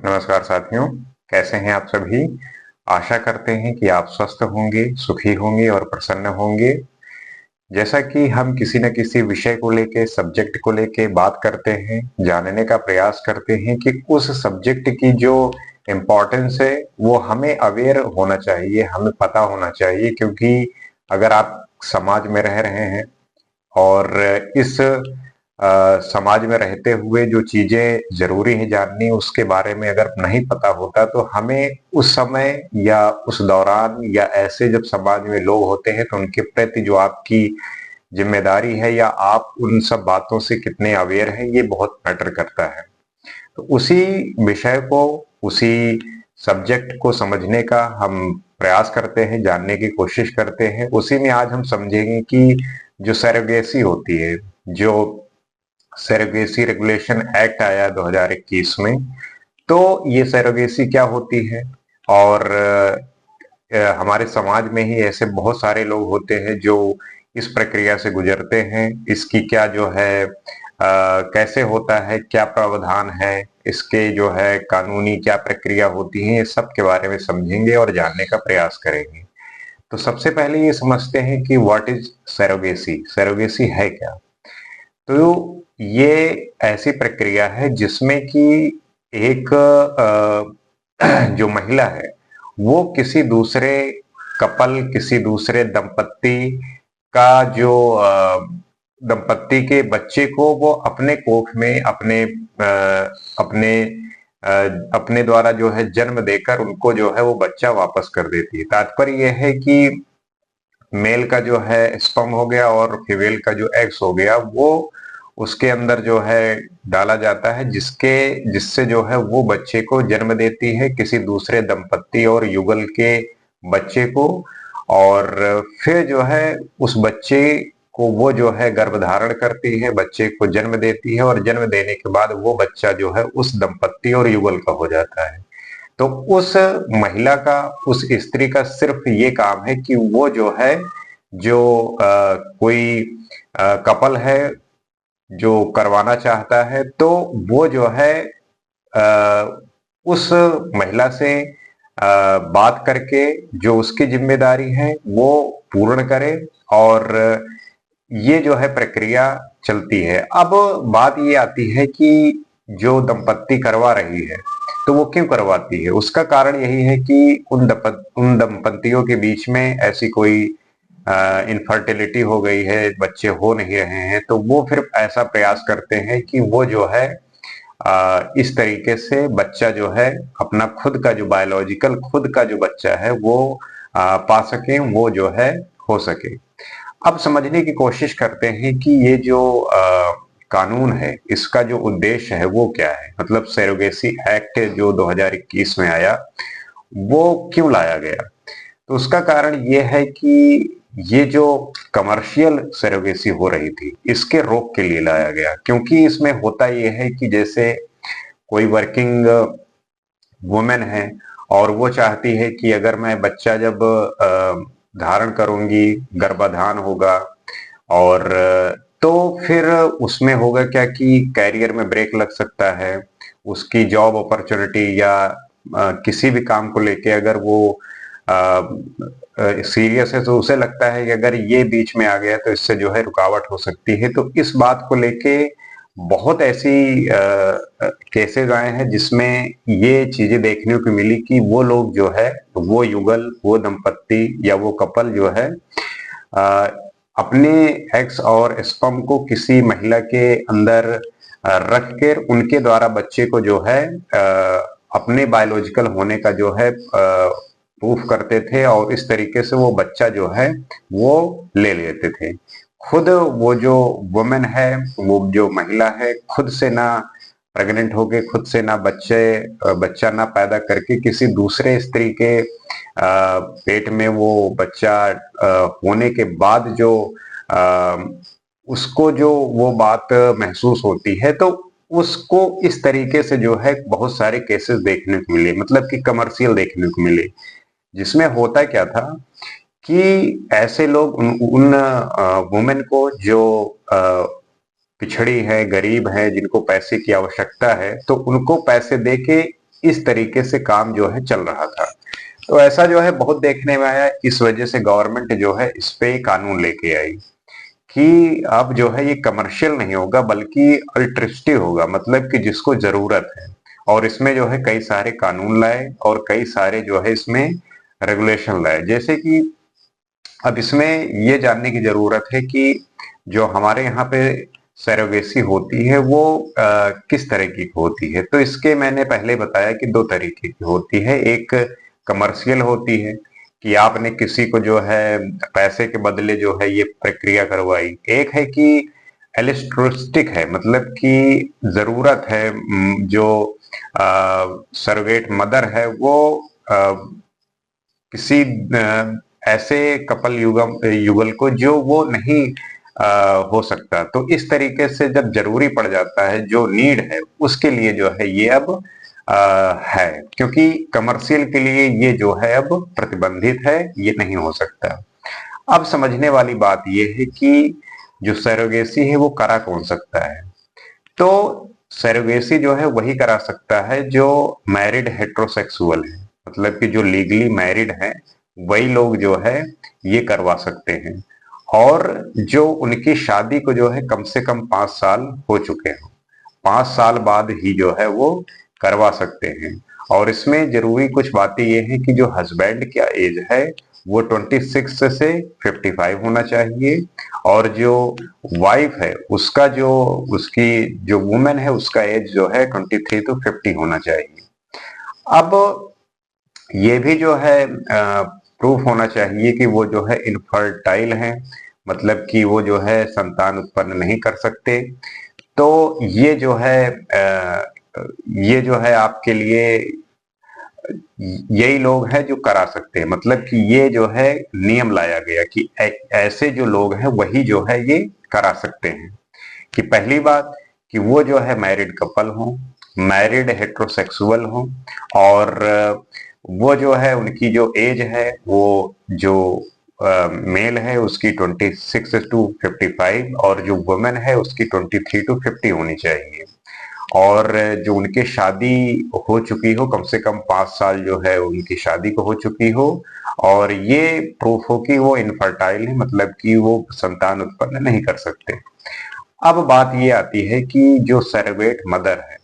नमस्कार साथियों, कैसे हैं आप सभी। आशा करते हैं कि आप स्वस्थ होंगे, सुखी होंगे और प्रसन्न होंगे। जैसा कि हम किसी न किसी विषय को लेके, सब्जेक्ट को लेके बात करते हैं, जानने का प्रयास करते हैं कि उस सब्जेक्ट की जो इम्पोर्टेंस है वो हमें अवेयर होना चाहिए, हमें पता होना चाहिए। क्योंकि अगर आप समाज में रह रहे हैं और इस समाज में रहते हुए जो चीजें जरूरी है जाननी, उसके बारे में अगर नहीं पता होता तो हमें उस समय या उस दौरान या ऐसे जब समाज में लोग होते हैं तो उनके प्रति जो आपकी जिम्मेदारी है या आप उन सब बातों से कितने अवेयर हैं, ये बहुत मैटर करता है। तो उसी विषय को, उसी सब्जेक्ट को समझने का हम प्रयास करते हैं, जानने की कोशिश करते हैं। उसी में आज हम समझेंगे कि जो सरोगेसी होती है, जो सरोगेसी रेगुलेशन एक्ट आया 2021 में, तो ये सरोगेसी क्या होती है। और हमारे समाज में ही ऐसे बहुत सारे लोग होते हैं जो इस प्रक्रिया से गुजरते हैं। इसकी क्या जो है कैसे होता है, क्या प्रावधान है, इसके जो है कानूनी क्या प्रक्रिया होती है, ये सब के बारे में समझेंगे और जानने का प्रयास करेंगे। तो सबसे पहले ये समझते हैं कि व्हाट इज सरोगेसी। सरोगेसी है क्या। तो ये ऐसी प्रक्रिया है जिसमें कि एक जो महिला है वो किसी दूसरे कपल, किसी दूसरे दंपत्ति का जो दंपत्ति के बच्चे को वो अपने कोख में अपने अपने द्वारा जो है जन्म देकर उनको जो है वो बच्चा वापस कर देती है। तात्पर्य यह है कि मेल का जो है स्पर्म हो गया और फीमेल का जो एग्स हो गया, वो उसके अंदर जो है डाला जाता है, जिससे जो है वो बच्चे को जन्म देती है, किसी दूसरे दंपत्ति और युगल के बच्चे को। और फिर जो है उस बच्चे को वो जो है गर्भ धारण करती है, बच्चे को जन्म देती है और जन्म देने के बाद वो बच्चा जो है उस दंपत्ति और युगल का हो जाता है। तो उस महिला का, उस स्त्री का सिर्फ ये काम है कि वो जो है, जो कोई कपल है जो करवाना चाहता है, तो वो जो है उस महिला से बात करके जो उसकी जिम्मेदारी है वो पूर्ण करे। और ये जो है प्रक्रिया चलती है। अब बात ये आती है कि जो दंपत्ति करवा रही है तो वो क्यों करवाती है। उसका कारण यही है कि उन दंपत्तियों के बीच में ऐसी कोई इनफर्टिलिटी हो गई है, बच्चे हो नहीं रहे हैं, तो वो फिर ऐसा प्रयास करते हैं कि वो जो है इस तरीके से बच्चा जो है अपना खुद का जो बायोलॉजिकल खुद का जो बच्चा है वो पा सके, वो जो है हो सके। अब समझने की कोशिश करते हैं कि ये जो कानून है, इसका जो उद्देश्य है वो क्या है। मतलब सरोगेसी एक्ट जो 2021 में आया, वो क्यों लाया गया। तो उसका कारण ये है कि ये जो कमर्शियल सरोगेसी हो रही थी, इसके रोक के लिए लाया गया। क्योंकि इसमें होता ये है कि जैसे कोई वर्किंग वुमेन है और वो चाहती है कि अगर मैं बच्चा जब धारण करूंगी, गर्भाधान होगा, और तो फिर उसमें होगा क्या कि कैरियर में ब्रेक लग सकता है, उसकी जॉब अपॉर्चुनिटी या किसी भी काम को लेके अगर वो सीरियस है तो उसे लगता है कि अगर ये बीच में आ गया तो इससे जो है रुकावट हो सकती है। तो इस बात को लेके बहुत ऐसी केसेस आए हैं जिसमें ये चीजें देखने को मिली कि वो लोग जो है, वो युगल, वो दंपत्ति या वो कपल जो है अ, अपने एक्स और स्पर्म को किसी महिला के अंदर रख कर उनके द्वारा बच्चे को जो है अपने बायोलॉजिकल होने का जो है प्रूफ करते थे, और इस तरीके से वो बच्चा जो है वो ले लेते थे। खुद वो जो वुमेन है, वो जो महिला है, खुद से ना प्रेग्नेंट होके, खुद से ना बच्चा ना पैदा करके किसी दूसरे स्त्री के पेट में वो बच्चा होने के बाद जो उसको जो वो बात महसूस होती है, तो उसको इस तरीके से जो है बहुत सारे केसेस देखने को मिले, मतलब कि कमर्शियल देखने को मिले। जिसमें होता क्या था कि ऐसे लोग उन वुमेन को जो पिछड़ी है, गरीब है, जिनको पैसे की आवश्यकता है, तो उनको पैसे देके इस तरीके से काम जो है चल रहा था। तो ऐसा जो है बहुत देखने में आया, इस वजह से गवर्नमेंट जो है इस पे कानून लेके आई कि अब जो है ये कमर्शियल नहीं होगा बल्कि अल्ट्रिस्टिक होगा, मतलब कि जिसको जरूरत है। और इसमें जो है कई सारे कानून लाए और कई सारे जो है इसमें रेगुलेशन लाए। जैसे कि अब इसमें ये जानने की जरूरत है कि जो हमारे यहाँ पे सरोगेसी होती है वो किस तरीके की होती है। तो इसके मैंने पहले बताया कि दो तरीके की होती है। एक कमर्शियल होती है कि आपने किसी को जो है पैसे के बदले जो है ये प्रक्रिया करवाई। एक है कि एलिस्ट्रोस्टिक है, मतलब कि जरूरत है जो सरोगेट मदर है वो किसी ऐसे कपल युगल को जो वो नहीं हो सकता। तो इस तरीके से जब जरूरी पड़ जाता है, जो नीड है उसके लिए जो है ये अब है, क्योंकि कमर्शियल के लिए ये जो है अब प्रतिबंधित है, ये नहीं हो सकता। अब समझने वाली बात ये है कि जो सरोगेसी है वो करा कौन सकता है। तो सरोगेसी जो है वही करा सकता है जो मैरिड हेट्रोसेक्सुअल है, मतलब कि जो लीगली मैरिड है वही लोग जो है ये करवा सकते हैं, और जो उनकी शादी को जो है कम से कम 5 साल हो चुके हों, 5 साल बाद ही जो है वो करवा सकते हैं। और इसमें जरूरी कुछ बातें ये हैं कि जो हस्बैंड का एज है वो 26 से 55 होना चाहिए, और जो वाइफ है उसका जो उसकी जो वुमेन है उसका एज जो है 23 to 50 होना चाहिए। अब ये भी जो है प्रूफ होना चाहिए कि वो जो है इनफर्टाइल है, मतलब कि वो जो है संतान उत्पन्न नहीं कर सकते। तो ये जो है आपके लिए यही लोग हैं जो करा सकते हैं, मतलब कि ये जो है नियम लाया गया कि ऐसे जो लोग हैं वही जो है ये करा सकते हैं। कि पहली बात कि वो जो है मैरिड कपल हो, मैरिड हेट्रोसेक्सुअल हो, और वो जो है उनकी जो एज है वो जो मेल है उसकी 26 to 55, और जो वुमेन है उसकी 23 to 50 होनी चाहिए। और जो उनके शादी हो चुकी हो, कम से कम 5 साल जो है उनकी शादी को हो चुकी हो, और ये प्रूफ हो कि वो इनफर्टाइल है, मतलब कि वो संतान उत्पन्न नहीं कर सकते। अब बात ये आती है कि जो सरोगेट मदर है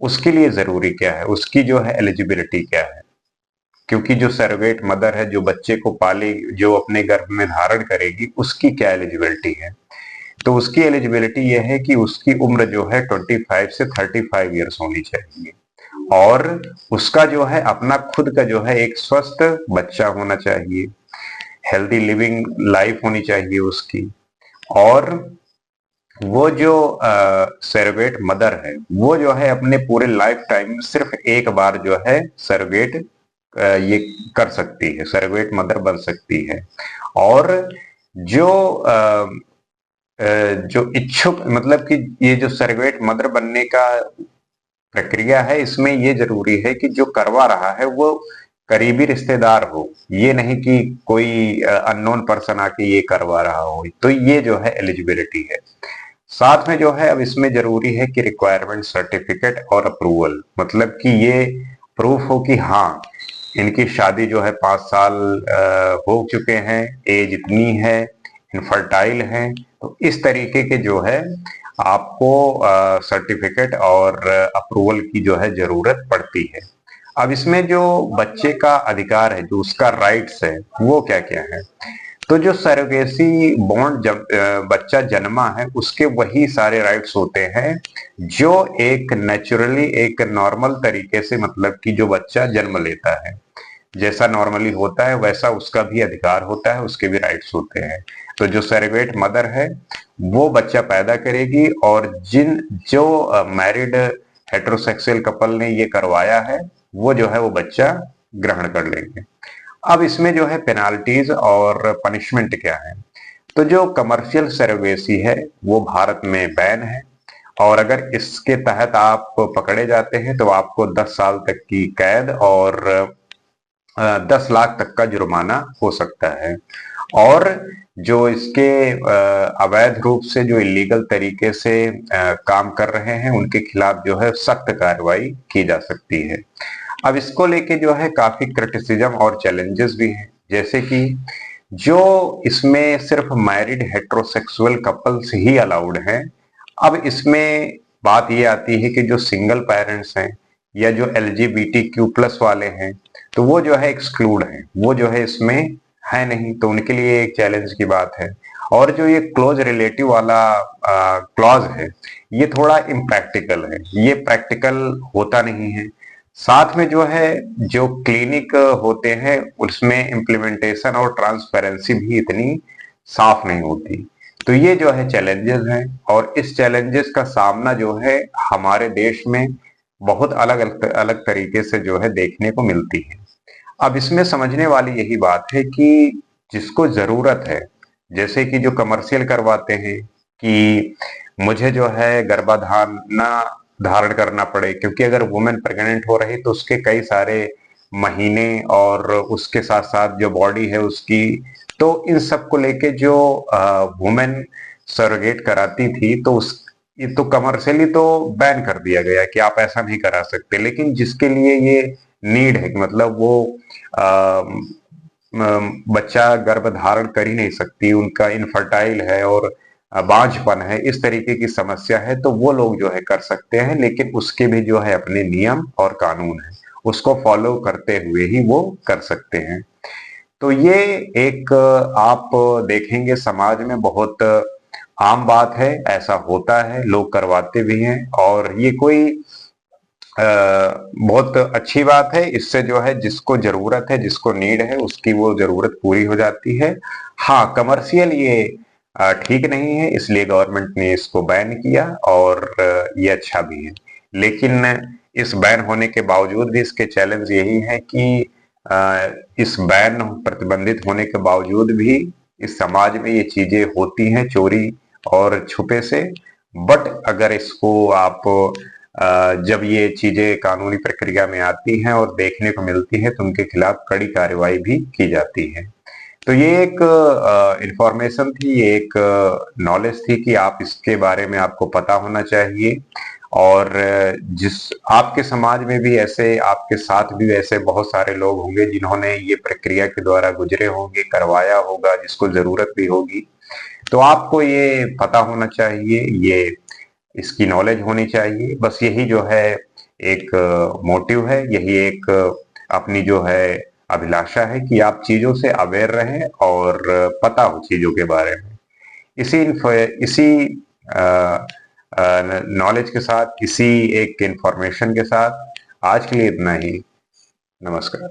उसके लिए जरूरी क्या है, उसकी जो है एलिजिबिलिटी क्या है। क्योंकि जो सरोगेट मदर है, जो बच्चे को पालेगी, जो अपने गर्भ में धारण करेगी, उसकी क्या एलिजिबिलिटी है। तो उसकी एलिजिबिलिटी ये है कि उसकी उम्र जो है 25 से 35 ईयर्स होनी चाहिए, और उसका जो है अपना खुद का जो है एक स्वस्थ बच्चा होना चाहिए, हेल्दी लिविंग लाइफ होनी चाहिए उसकी। और वो जो सरोगेट मदर है वो जो है अपने पूरे लाइफ टाइम में सिर्फ एक बार जो है सरोगेट ये कर सकती है, सरोगेट मदर बन सकती है। और जो जो इच्छुक, मतलब कि ये जो सरोगेट मदर बनने का प्रक्रिया है, इसमें ये जरूरी है कि जो करवा रहा है वो करीबी रिश्तेदार हो, ये नहीं कि कोई अननोन पर्सन आके ये करवा रहा हो। तो ये जो है एलिजिबिलिटी है। साथ में जो है अब इसमें जरूरी है कि रिक्वायरमेंट सर्टिफिकेट और अप्रूवल, मतलब कि ये प्रूफ हो कि हाँ इनकी शादी जो है 5 साल हो चुके हैं, एज इतनी है, इनफर्टाइल है। तो इस तरीके के जो है आपको सर्टिफिकेट और अप्रूवल की जो है जरूरत पड़ती है। अब इसमें जो बच्चे का अधिकार है, जो उसका राइट्स है, वो क्या क्या है। तो जो सरोगेसी बॉन्ड जब बच्चा जन्मा है उसके वही सारे राइट्स होते हैं जो एक नेचुरली एक नॉर्मल तरीके से, मतलब कि जो बच्चा जन्म लेता है जैसा नॉर्मली होता है वैसा उसका भी अधिकार होता है, उसके भी राइट्स होते हैं। तो जो सरोगेट मदर है वो बच्चा पैदा करेगी, और जो मैरिड हेट्रोसेक्सुअल कपल ने ये करवाया है वो जो है वो बच्चा ग्रहण कर लेंगे। अब इसमें जो है पेनाल्टीज और पनिशमेंट क्या है। तो जो कमर्शियल सरोगेसी है वो भारत में बैन है, और अगर इसके तहत आप पकड़े जाते हैं तो आपको 10 साल तक की कैद और 10 लाख तक का जुर्माना हो सकता है। और जो इसके अवैध रूप से जो इलीगल तरीके से काम कर रहे हैं उनके खिलाफ जो है सख्त कार्रवाई की जा सकती है। अब इसको लेके जो है काफी क्रिटिसिज्म और चैलेंजेस भी हैं, जैसे कि जो इसमें सिर्फ मैरिड हेटेरोसेक्सुअल कपल्स ही अलाउड हैं। अब इसमें बात ये आती है कि जो सिंगल पेरेंट्स हैं या जो LGBTQ+ वाले हैं, तो वो जो है एक्सक्लूड हैं, वो जो है इसमें है नहीं, तो उनके लिए एक चैलेंज की बात है। और जो ये क्लोज रिलेटिव वाला क्लॉज है, ये थोड़ा इम्प्रैक्टिकल है, ये प्रैक्टिकल होता नहीं है। साथ में जो है जो क्लिनिक होते हैं उसमें इम्प्लीमेंटेशन और ट्रांसपेरेंसी भी इतनी साफ नहीं होती। तो ये जो है चैलेंजेस हैं, और इस चैलेंजेस का सामना जो है हमारे देश में बहुत अलग अलग अलग तरीके से जो है देखने को मिलती है। अब इसमें समझने वाली यही बात है कि जिसको जरूरत है, जैसे कि जो कमर्शियल करवाते हैं कि मुझे जो है गर्भाधान ना धारण करना पड़े, क्योंकि अगर वुमेन प्रेग्नेंट हो रही तो उसके कई सारे महीने और उसके साथ साथ जो बॉडी है उसकी, तो इन सब को लेके जो वुमेन सरोगेट कराती थी तो उस ये तो कमर्शियली तो बैन कर दिया गया कि आप ऐसा नहीं करा सकते। लेकिन जिसके लिए ये नीड है कि मतलब वो बच्चा गर्भ धारण कर ही नहीं सकती, उनका इनफर्टाइल है और बांझपन है, इस तरीके की समस्या है, तो वो लोग जो है कर सकते हैं। लेकिन उसके भी जो है अपने नियम और कानून है, उसको फॉलो करते हुए ही वो कर सकते हैं। तो ये एक आप देखेंगे समाज में बहुत आम बात है, ऐसा होता है, लोग करवाते भी हैं, और ये कोई बहुत अच्छी बात है। इससे जो है जिसको जरूरत है, जिसको नीड है, उसकी वो जरूरत पूरी हो जाती है। हाँ, कमर्शियल ये ठीक नहीं है, इसलिए गवर्नमेंट ने इसको बैन किया, और ये अच्छा भी है। लेकिन इस बैन होने के बावजूद भी इसके चैलेंज यही है कि इस बैन प्रतिबंधित होने के बावजूद भी इस समाज में ये चीजें होती हैं चोरी और छुपे से। बट अगर इसको आप जब ये चीजें कानूनी प्रक्रिया में आती हैं और देखने को मिलती है तो उनके खिलाफ कड़ी कार्रवाई भी की जाती है। तो ये एक इंफॉर्मेशन थी, ये एक नॉलेज थी कि आप इसके बारे में आपको पता होना चाहिए। और जिस आपके समाज में भी ऐसे, आपके साथ भी ऐसे बहुत सारे लोग होंगे जिन्होंने ये प्रक्रिया के द्वारा गुजरे होंगे, करवाया होगा, जिसको जरूरत भी होगी, तो आपको ये पता होना चाहिए, ये इसकी नॉलेज होनी चाहिए। बस यही जो है एक मोटिव है, यही एक अपनी जो है अभिलाषा है कि आप चीजों से अवेयर रहें और पता हो चीजों के बारे में। इसी नॉलेज के साथ, इसी एक इंफॉर्मेशन के साथ आज के लिए इतना ही। नमस्कार।